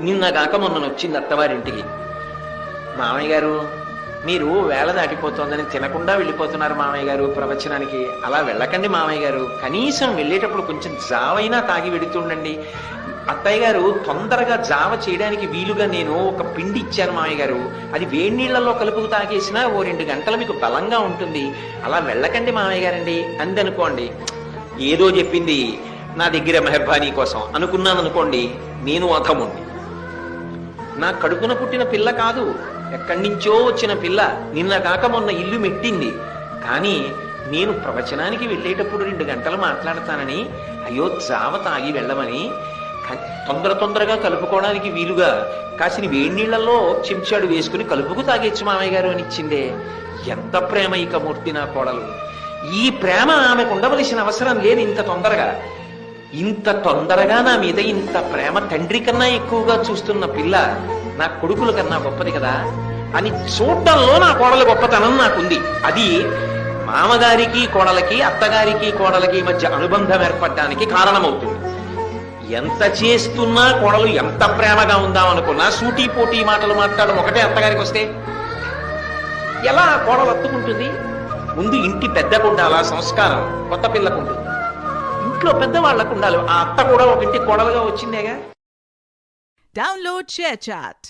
నిన్నగాక మొన్న వచ్చింది అత్తవారింటికి. మామయ్య గారు, మీరు వేళ దాటిపోతోందని తినకుండా వెళ్ళిపోతున్నారు మామయ్య గారు ప్రవచనానికి. అలా వెళ్ళకండి మామయ్య గారు, కనీసం వెళ్ళేటప్పుడు కొంచెం జావైనా తాగి వెడుతుండండి. అత్తయ్య గారు, తొందరగా జావ చేయడానికి వీలుగా నేను ఒక పిండి ఇచ్చాను మామయ్య గారు, అది వేడి నీళ్లలో కలుపుకు తాగేసినా ఓ 2 గంటలు మీకు బలంగా ఉంటుంది. అలా వెళ్ళకండి మామయ్య గారండి అందనుకోండి. ఏదో చెప్పింది నా దగ్గర మెహర్బానీ కోసం అనుకున్నాను అనుకోండి, నేను అధముణ్ణి. నా కడుపున పుట్టిన పిల్ల కాదు, ఎక్కడి నుంచో వచ్చిన పిల్ల. నిన్న కాక మొన్న ఇల్లు మెట్టింది. కానీ నేను ప్రవచనానికి వెళ్ళేటప్పుడు 2 గంటలు మాట్లాడతానని, అయ్యో జావ తాగి వెళ్ళమని తొందరగా కలుపుకోవడానికి వీలుగా కాసిన వేడి నీళ్లలో చెంచాడు వేసుకుని కలుపుకు తాగేచ్చు మామయ్య గారు అని ఇచ్చిందే. ఎంత ప్రేమ ఇక మూర్తి నా కోడలు. ఈ ప్రేమ ఆమెకు ఉండవలసిన అవసరం లేదు. ఇంత తొందరగా నా మీద ఇంత ప్రేమ తండ్రి కన్నా ఎక్కువగా చూస్తున్న పిల్ల నా కొడుకుల కన్నా గొప్పది కదా అని చూడటంలో నా కోడల గొప్పతనం నాకుంది. అది మామగారికి కోడలకి, అత్తగారికి కోడలకి మధ్య అనుబంధం ఏర్పడడానికి కారణమవుతుంది. ఎంత చేస్తున్నా కోడలు ఎంత ప్రేమగా ఉందామనుకున్నా సూటీ పోటీ మాటలు మాట్లాడడం ఒకటే అత్తగారికి వస్తే ఎలా కోడలు అత్తుకుంటుంది? ముందు ఇంటి పెద్దకు ఉండాలి ఆ సంస్కారం, కొత్త పిల్లకు ఉంటుంది. ఇంట్లో పెద్దవాళ్లకు ఉండాలి. ఆ అత్త కూడా ఒక ఇంటి కోడలుగా వచ్చిందేగా. Download share chat.